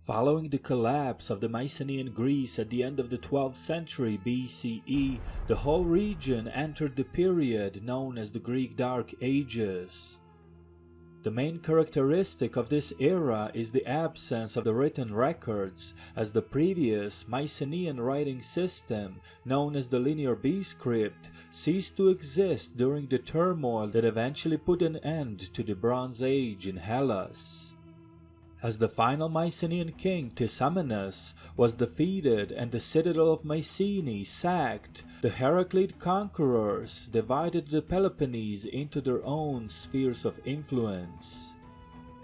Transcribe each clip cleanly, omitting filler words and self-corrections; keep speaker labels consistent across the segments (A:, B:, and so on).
A: Following the collapse of the Mycenaean Greece at the end of the 12th century BCE, the whole region entered the period known as the Greek Dark Ages. The main characteristic of this era is the absence of the written records, as the previous Mycenaean writing system, known as the Linear B script, ceased to exist during the turmoil that eventually put an end to the Bronze Age in Hellas. As the final Mycenaean king Tisamenes was defeated and the citadel of Mycenae sacked, the Heraclid conquerors divided the Peloponnese into their own spheres of influence.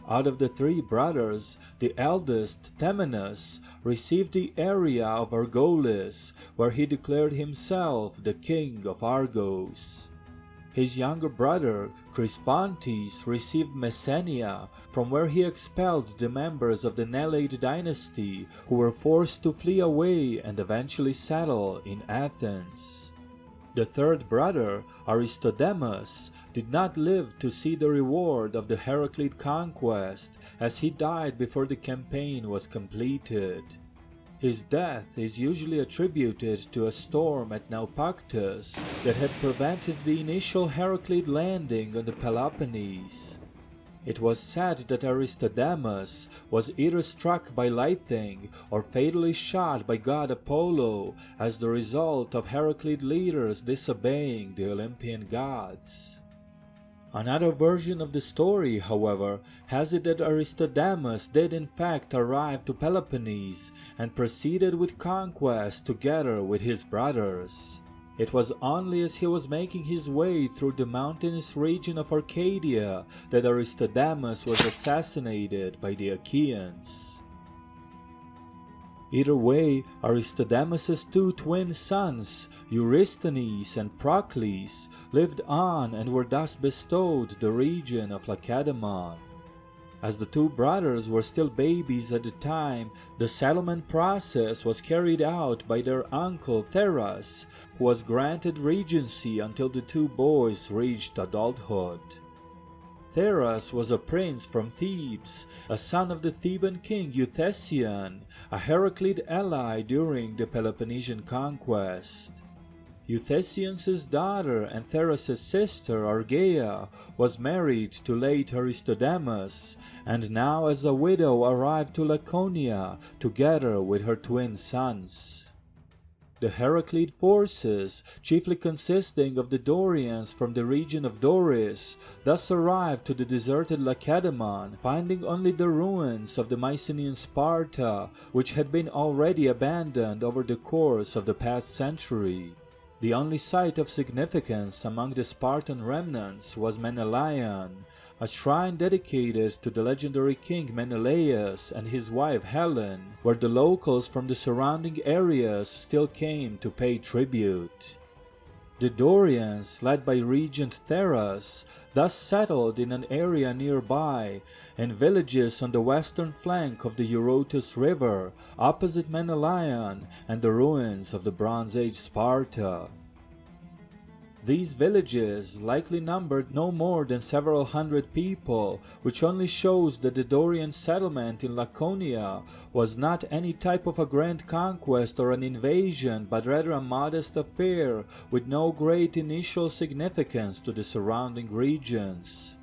A: Out of the three brothers, the eldest, Temenus, received the area of Argolis, where he declared himself the king of Argos. His younger brother, Cresphontes, received Messenia, from where he expelled the members of the Nelide dynasty who were forced to flee away and eventually settle in Athens. The third brother, Aristodemus, did not live to see the reward of the Heraclid conquest, as he died before the campaign was completed. His death is usually attributed to a storm at Naupactus that had prevented the initial Heraclid landing on the Peloponnese. It was said that Aristodemus was either struck by lightning or fatally shot by god Apollo as the result of Heraclid leaders disobeying the Olympian gods. Another version of the story, however, has it that Aristodemus did in fact arrive to Peloponnese and proceeded with conquest together with his brothers. It was only as he was making his way through the mountainous region of Arcadia that Aristodemus was assassinated by the Achaeans. Either way, Aristodemus's two twin sons, Eurysthenes and Procles, lived on and were thus bestowed the region of Lacedaemon. As the two brothers were still babies at the time, the settlement process was carried out by their uncle Theras, who was granted regency until the two boys reached adulthood. Theras was a prince from Thebes, a son of the Theban king Euthecian, a Heraclid ally during the Peloponnesian conquest. Euthecian's daughter and Theras' sister Argeia was married to late Aristodemus, and now as a widow arrived to Laconia together with her twin sons. The Heraclid forces, chiefly consisting of the Dorians from the region of Doris, thus arrived to the deserted Lacedaemon, finding only the ruins of the Mycenaean Sparta, which had been already abandoned over the course of the past century. The only site of significance among the Spartan remnants was Menelaon, a shrine dedicated to the legendary king Menelaus and his wife Helen, where the locals from the surrounding areas still came to pay tribute. The Dorians, led by Regent Theras, thus settled in an area nearby, and villages on the western flank of the Eurotas River, opposite Menelaon and the ruins of the Bronze Age Sparta. These villages likely numbered no more than several hundred people, which only shows that the Dorian settlement in Laconia was not any type of a grand conquest or an invasion, but rather a modest affair with no great initial significance to the surrounding regions.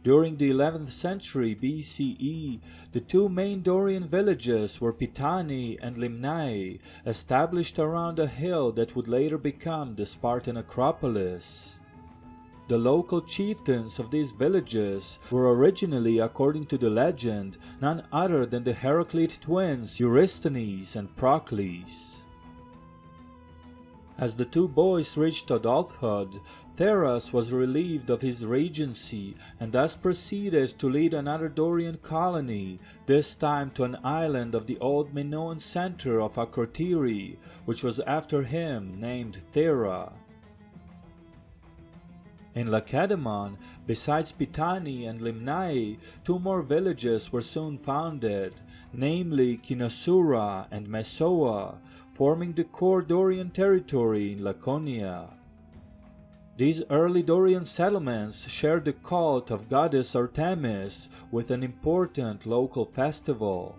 A: During the 11th century BCE, the two main Dorian villages were Pitani and Limnae, established around a hill that would later become the Spartan Acropolis. The local chieftains of these villages were originally, according to the legend, none other than the Heraclid twins Eurysthenes and Procles. As the two boys reached adulthood, Theras was relieved of his regency and thus proceeded to lead another Dorian colony, this time to an island of the old Minoan center of Akrotiri, which was after him named Thera. In Lacedaemon, besides Pitani and Limnae, two more villages were soon founded, namely Kinosura and Messoa, forming the core Dorian territory in Laconia. These early Dorian settlements shared the cult of goddess Artemis with an important local festival.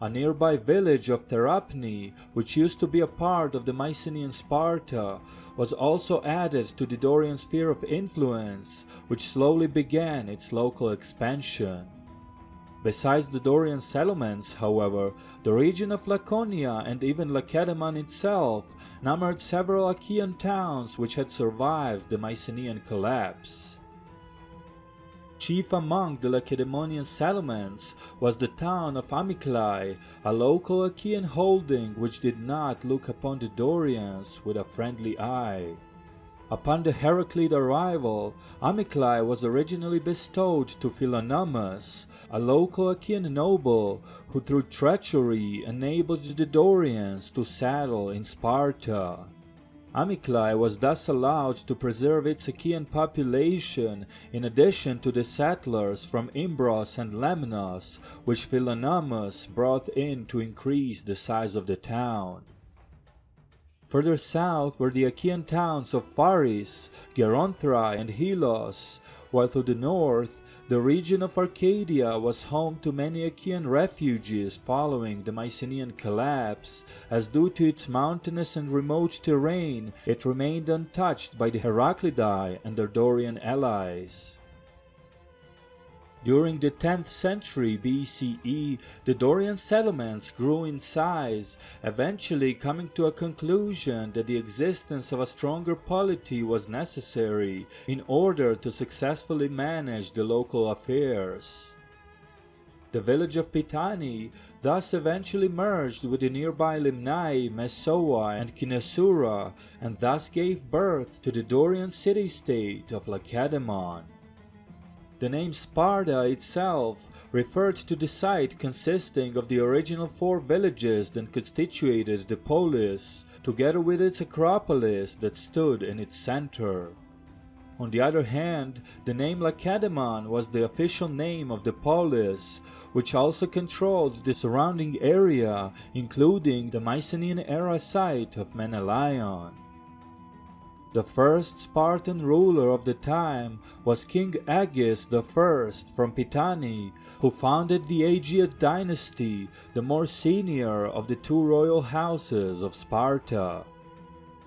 A: A nearby village of Therapne, which used to be a part of the Mycenaean Sparta, was also added to the Dorian sphere of influence, which slowly began its local expansion. Besides the Dorian settlements, however, the region of Laconia and even Lacedaemon itself numbered several Achaean towns which had survived the Mycenaean collapse. Chief among the Lacedaemonian settlements was the town of Amyclae, a local Achaean holding which did not look upon the Dorians with a friendly eye. Upon the Heraclid arrival, Amyclae was originally bestowed to Philonomus, a local Achaean noble who through treachery enabled the Dorians to settle in Sparta. Amyclae was thus allowed to preserve its Achaean population in addition to the settlers from Imbros and Lemnos, which Philonomus brought in to increase the size of the town. Further south were the Achaean towns of Pharis, Geronthra and Helos, while to the north, the region of Arcadia was home to many Achaean refugees following the Mycenaean collapse, as due to its mountainous and remote terrain, it remained untouched by the Heraclidae and their Dorian allies. During the 10th century BCE, the Dorian settlements grew in size, eventually coming to a conclusion that the existence of a stronger polity was necessary in order to successfully manage the local affairs. The village of Pitani thus eventually merged with the nearby Limnae, Messoa and Kinesura, and thus gave birth to the Dorian city-state of Lacedaemon. The name Sparta itself referred to the site consisting of the original 4 villages that constituted the polis, together with its acropolis that stood in its center. On the other hand, the name Lacedaemon was the official name of the polis, which also controlled the surrounding area, including the Mycenaean era site of Menelaon. The first Spartan ruler of the time was King Agis I from Pitani, who founded the Achaean dynasty, the more senior of the 2 royal houses of Sparta.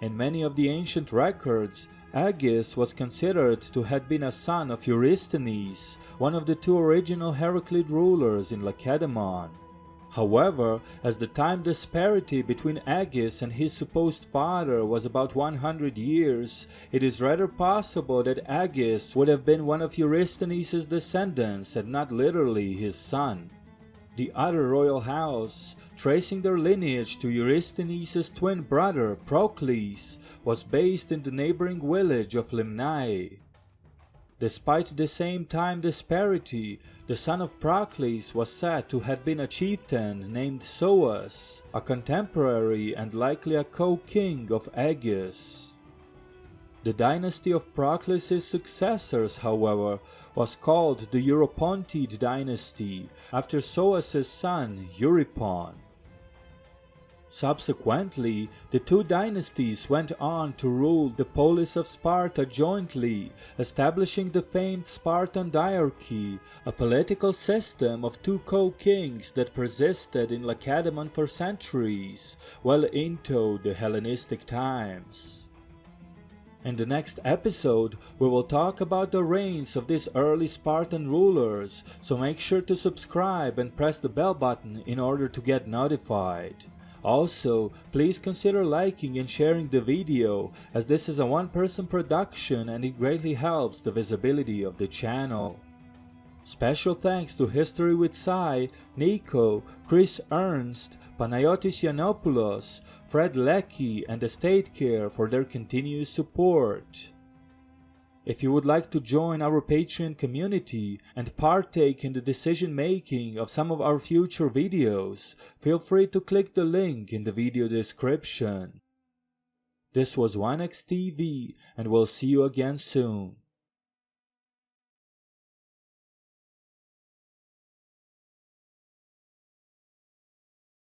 A: In many of the ancient records, Agis was considered to have been a son of Eurysthenes, one of the 2 original Heraclid rulers in Lacedaemon. However, as the time disparity between Agis and his supposed father was about 100 years, it is rather possible that Agis would have been one of Eurysthenes' descendants and not literally his son. The other royal house, tracing their lineage to Eurysthenes' twin brother Procles, was based in the neighboring village of Limnae. Despite the same time disparity, the son of Procles was said to have been a chieftain named Soas, a contemporary and likely a co-king of Agis. The dynasty of Procles' successors, however, was called the Eurypontid dynasty, after Soas' son Eurypon. Subsequently, the 2 dynasties went on to rule the polis of Sparta jointly, establishing the famed Spartan diarchy, a political system of 2 co-kings that persisted in Lacedaemon for centuries, well into the Hellenistic times. In the next episode, we will talk about the reigns of these early Spartan rulers, so make sure to subscribe and press the bell button in order to get notified. Also, please consider liking and sharing the video, as this is a one-person production and it greatly helps the visibility of the channel. Special thanks to History with Sai, Nico, Chris Ernst, Panayotis Yiannopoulos, Fred Leckie and Estate Care for their continuous support. If you would like to join our Patreon community and partake in the decision-making of some of our future videos, feel free to click the link in the video description. This was WanaxTV, and we'll see you again soon.